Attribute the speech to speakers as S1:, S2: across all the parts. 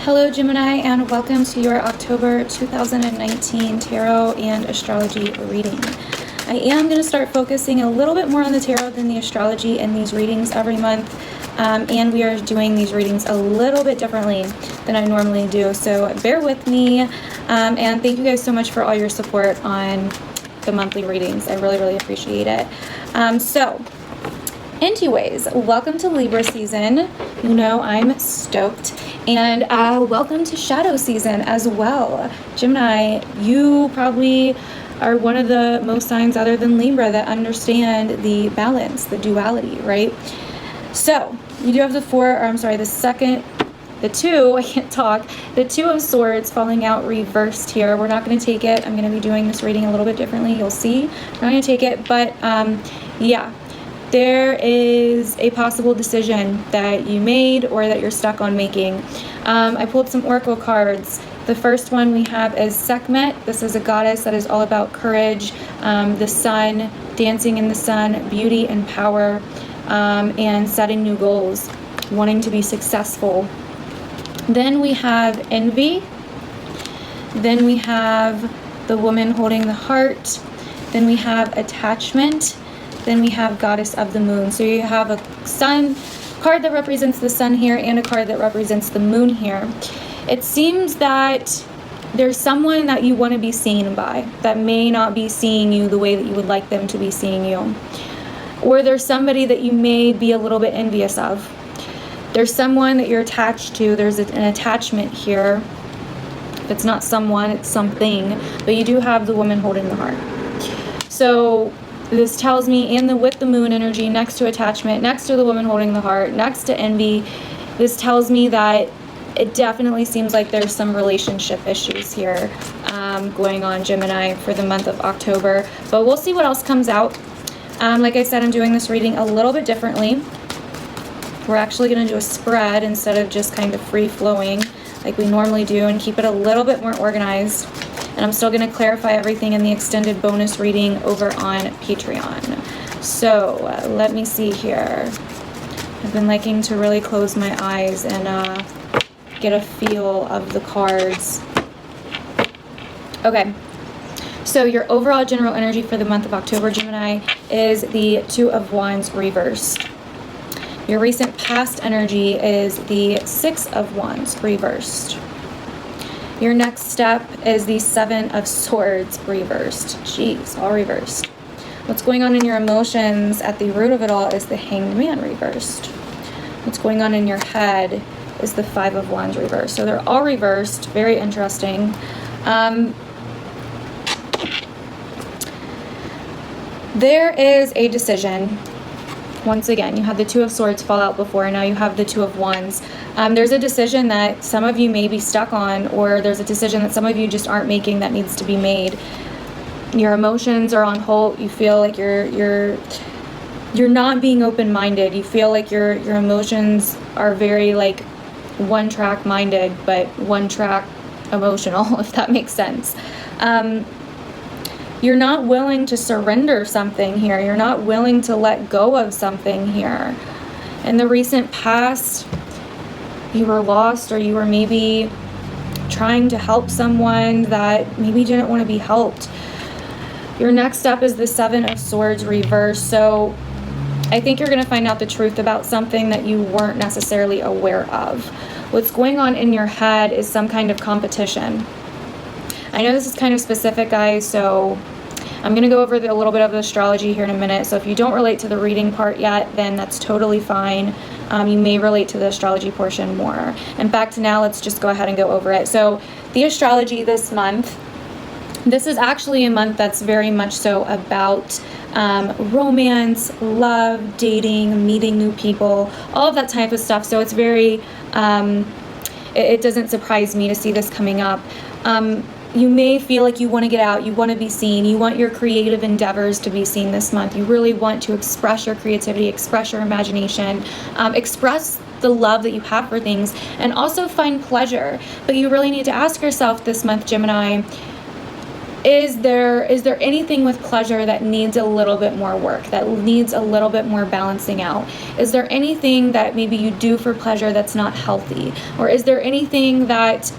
S1: Hello Gemini, and welcome to your October 2019 tarot and astrology reading. I am going to start focusing a little bit more on the tarot than the astrology in these readings every month, and we are doing these readings a little bit differently than I normally do, so bear with me, and thank you guys so much for all your support on the monthly readings. I really appreciate it. Anyways, welcome to Libra season. You know I'm stoked. And welcome to shadow season as well. Gemini, you probably are one of the most signs other than Libra that understand the balance, the duality, right? So you do have the Two of Swords falling out reversed here. We're not going to take it. I'm going to be doing this reading a little bit differently. You'll see. I'm not going to take it, but yeah. There is a possible decision that you made or that you're stuck on making. I pulled some oracle cards. The first one we have is Sekhmet. This is a goddess that is all about courage, the sun, dancing in the sun, beauty and power, and setting new goals, wanting to be successful. Then we have Envy. Then we have the woman holding the heart. Then we have Attachment. Then we have Goddess of the Moon. So you have a sun card that represents the sun here and a card that represents the moon here. It seems that there's someone that you want to be seen by that may not be seeing you the way that you would like them to be seeing you. Or there's somebody that you may be a little bit envious of. There's someone that you're attached to. There's an attachment here. If it's not someone, it's something. But you do have the woman holding the heart. So this tells me, with the moon energy next to attachment, next to the woman holding the heart, next to envy, this tells me that it definitely seems like there's some relationship issues here going on, Gemini, for the month of October. But we'll see what else comes out. Like I said, I'm doing this reading a little bit differently. We're actually going to do a spread instead of just kind of free-flowing like we normally do and keep it a little bit more organized. And I'm still going to clarify everything in the extended bonus reading over on Patreon. So let me see here. I've been liking to really close my eyes and get a feel of the cards. Okay. So your overall general energy for the month of October, Gemini, is the Two of Wands reversed. Your recent past energy is the Six of Wands reversed. Your next step is the Seven of Swords reversed. Jeez, all reversed. What's going on in your emotions at the root of it all is the Hanged Man reversed. What's going on in your head is the Five of Wands reversed. So they're all reversed. Very interesting. There is a decision. Once again, you had the Two of Swords fall out before, and now you have the Two of Wands. There's a decision that some of you may be stuck on, or there's a decision that some of you just aren't making that needs to be made. Your emotions are on hold. You feel like you're not being open-minded. You feel like your emotions are very like one-track minded, but one-track emotional, if that makes sense. You're not willing to surrender something here. You're not willing to let go of something here. In the recent past, you were lost, or you were maybe trying to help someone that maybe didn't want to be helped. Your next step is the Seven of Swords reversed. So I think you're going to find out the truth about something that you weren't necessarily aware of. What's going on in your head is some kind of competition. I know this is kind of specific, guys, so I'm going to go over a little bit of the astrology here in a minute. So if you don't relate to the reading part yet, then that's totally fine. You may relate to the astrology portion more. In fact, now let's just go ahead and go over it. So the astrology this month, this is actually a month that's very much so about romance, love, dating, meeting new people, all of that type of stuff. So it's very, it doesn't surprise me to see this coming up. You may feel like you want to get out, you want to be seen, you want your creative endeavors to be seen this month. You really want to express your creativity, express your imagination, express the love that you have for things, and also find pleasure. But you really need to ask yourself this month, Gemini, is there anything with pleasure that needs a little bit more work, that needs a little bit more balancing out? Is there anything that maybe you do for pleasure that's not healthy? Or is there anything that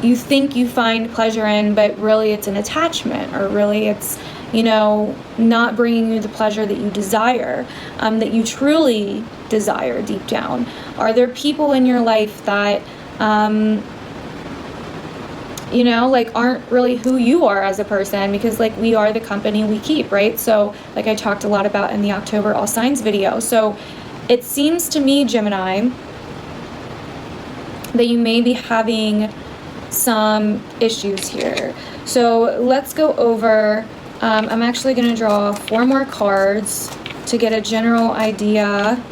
S1: you think you find pleasure in, but really it's an attachment, or really it's, you know, not bringing you the pleasure that you desire, that you truly desire deep down? Are there people in your life that, you know, like aren't really who you are as a person? Because like we are the company we keep, right? So like I talked a lot about in the October All Signs video. So it seems to me, Gemini, that you may be having some issues here. So let's go over, I'm actually going to draw 4 more cards to get a general idea.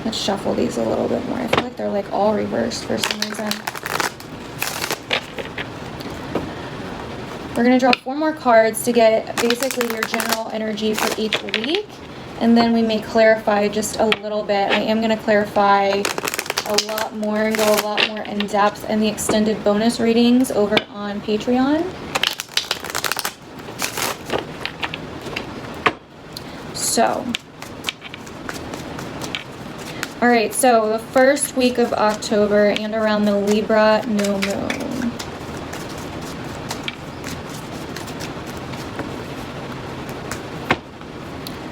S1: Let's shuffle these a little bit more. I feel like they're like all reversed for some reason. We're going to draw 4 more cards to get basically your general energy for each week, and then we may clarify just a little bit. I am going to clarify a lot more and go a lot more in depth in the extended bonus readings over on Patreon. So, all right, so the first week of October and around the Libra new moon.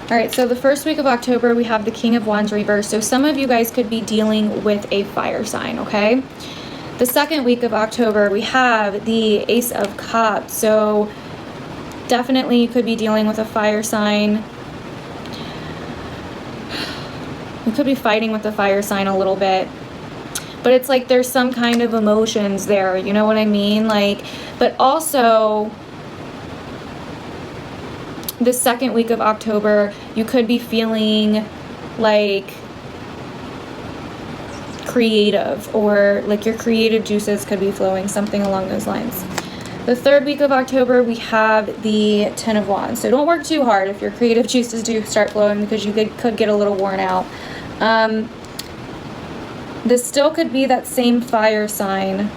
S1: All right, so the first week of October, we have the King of Wands reversed. So some of you guys could be dealing with a fire sign, okay? The second week of October, we have the Ace of Cups. So definitely you could be dealing with a fire sign. You could be fighting with the fire sign a little bit. But it's like there's some kind of emotions there, you know what I mean? Like, but also the second week of October, you could be feeling like creative, or like your creative juices could be flowing, something along those lines. The third week of October, we have the Ten of Wands. So don't work too hard if your creative juices do start flowing, because you could get a little worn out. This still could be that same fire sign.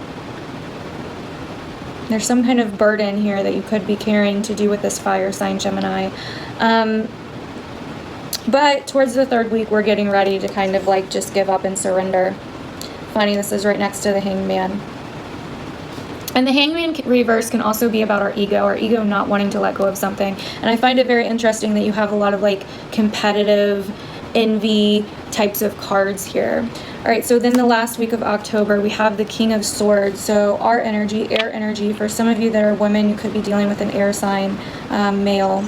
S1: There's some kind of burden here that you could be carrying to do with this fire sign, Gemini. But towards the third week, we're getting ready to kind of like just give up and surrender. Funny, this is right next to the Hangman. And the Hangman reverse can also be about our ego not wanting to let go of something. And I find it very interesting that you have a lot of like competitive, envy types of cards here. All right, so then the last week of October, we have the King of Swords. So our energy, air energy. For some of you that are women, you could be dealing with an air sign, male.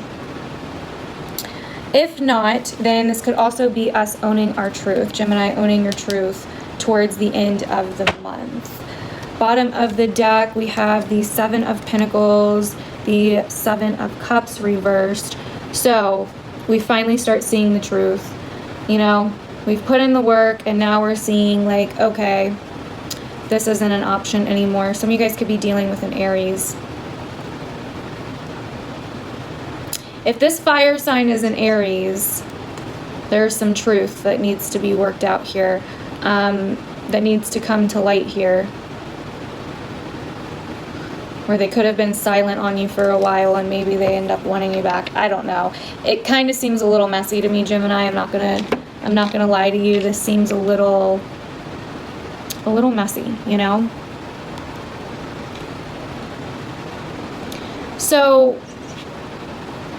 S1: If not, then this could also be us owning our truth. Gemini, owning your truth towards the end of the month. Bottom of the deck, we have the Seven of Pentacles, the Seven of Cups reversed. So we finally start seeing the truth. You know, we've put in the work, and now we're seeing like, okay, this isn't an option anymore. Some of you guys could be dealing with an Aries. If this fire sign is an Aries, there's some truth that needs to be worked out here, that needs to come to light here. Where they could have been silent on you for a while and maybe they end up wanting you back. I don't know. It kind of seems a little messy to me, Gemini. I'm not gonna lie to you. This seems a little messy, you know? So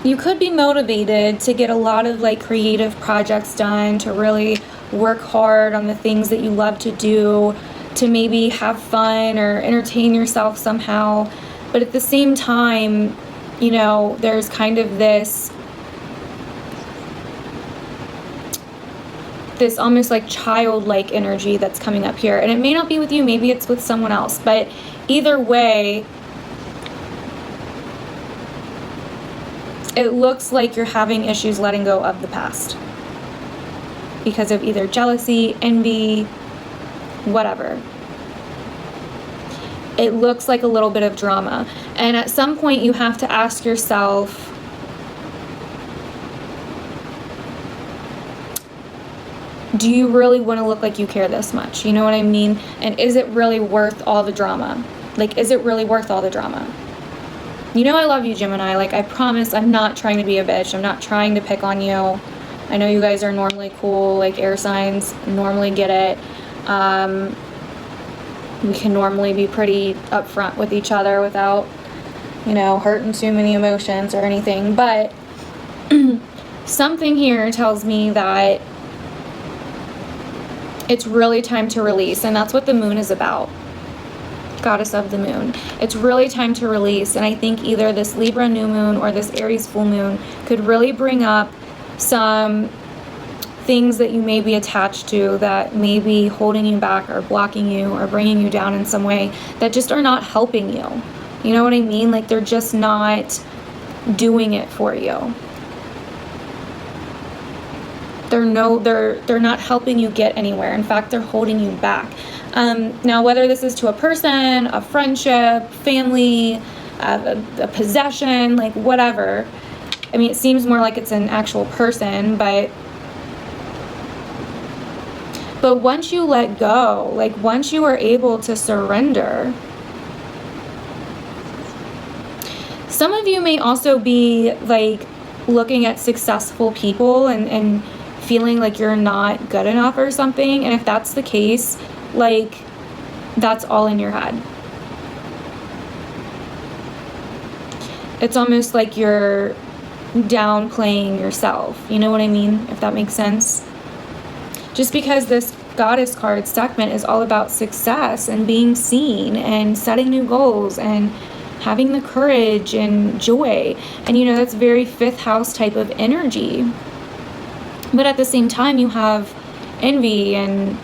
S1: you could be motivated to get a lot of like creative projects done, to really work hard on the things that you love to do, to maybe have fun or entertain yourself somehow. But at the same time, you know, there's kind of this almost like childlike energy that's coming up here. And it may not be with you, maybe it's with someone else. But either way, it looks like you're having issues letting go of the past because of either jealousy, envy, whatever. It looks like a little bit of drama. And at some point you have to ask yourself, do you really want to look like you care this much? You know what I mean? And is it really worth all the drama? Like, is it really worth all the drama? You know I love you, Gemini. Like, I promise I'm not trying to be a bitch. I'm not trying to pick on you. I know you guys are normally cool, like air signs, normally get it. We can normally be pretty upfront with each other without, you know, hurting too many emotions or anything. But something here tells me that it's really time to release, and that's what the moon is about. Goddess of the moon. It's really time to release, and I think either this Libra new moon or this Aries full moon could really bring up some things that you may be attached to that may be holding you back or blocking you or bringing you down in some way that just are not helping you. You know what I mean? Like, they're just not doing it for you. They're not helping you get anywhere. In fact, they're holding you back. Now, whether this is to a person, a friendship, family, a possession, like whatever. I mean, it seems more like it's an actual person, but once you let go, like once you are able to surrender, some of you may also be like looking at successful people and feeling like you're not good enough or something. And if that's the case, like, that's all in your head. It's almost like you're downplaying yourself. You know what I mean? If that makes sense. Just because this goddess card segment is all about success and being seen and setting new goals and having the courage and joy. And, you know, that's very fifth house type of energy. But at the same time, you have envy and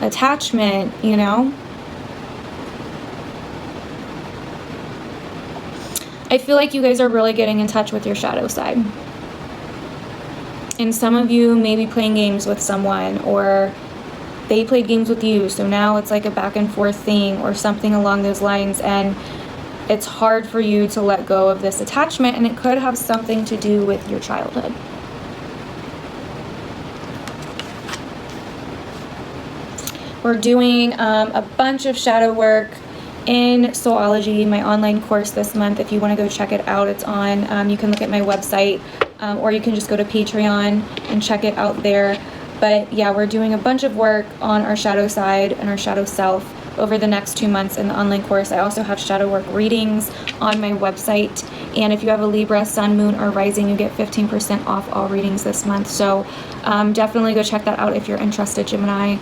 S1: attachment, you know. I feel like you guys are really getting in touch with your shadow side. And some of you may be playing games with someone, or they played games with you, so now it's like a back and forth thing or something along those lines, and it's hard for you to let go of this attachment, and it could have something to do with your childhood. We're doing a bunch of shadow work in Soulology, my online course this month. If you want to go check it out, it's on, you can look at my website, or you can just go to Patreon and check it out there. But yeah, we're doing a bunch of work on our shadow side and our shadow self over the next 2 months in the online course. I also have shadow work readings on my website. And if you have a Libra, Sun, Moon, or Rising, you get 15% off all readings this month. So definitely go check that out if you're interested, Gemini.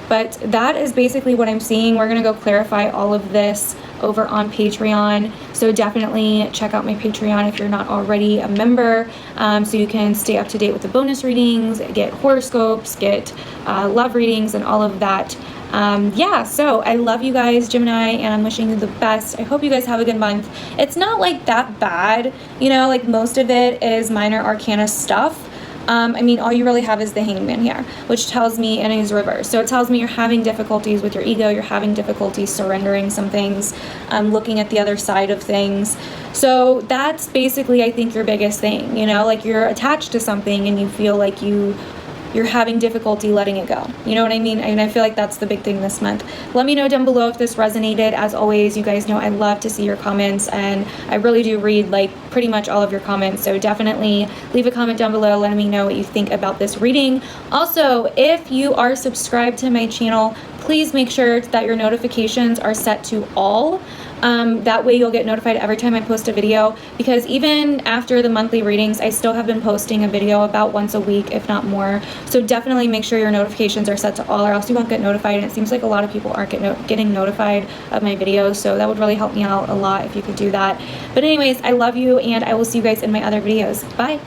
S1: But that is basically what I'm seeing. We're going to go clarify all of this over on Patreon. So definitely check out my Patreon if you're not already a member, so you can stay up to date with the bonus readings, get horoscopes, get love readings, and all of that. Yeah, so I love you guys, Gemini, and I'm wishing you the best. I hope you guys have a good month. It's not like that bad, you know, like most of it is minor arcana stuff. I mean, all you really have is the Hangman here, which tells me, and he's reversed. So it tells me you're having difficulties with your ego, you're having difficulties surrendering some things, looking at the other side of things. So that's basically, I think, your biggest thing, you know, like you're attached to something and you feel like you're having difficulty letting it go. You know what I mean? And I feel like that's the big thing this month. Let me know down below if this resonated. As always, you guys know I love to see your comments, and I really do read like pretty much all of your comments. So definitely leave a comment down below letting me know what you think about this reading. Also, if you are subscribed to my channel, please make sure that your notifications are set to all. That way you'll get notified every time I post a video, because even after the monthly readings, I still have been posting a video about once a week, if not more. So definitely make sure your notifications are set to all, or else you won't get notified. And it seems like a lot of people aren't getting notified of my videos, so that would really help me out a lot if you could do that. But anyways, I love you, and I will see you guys in my other videos. Bye!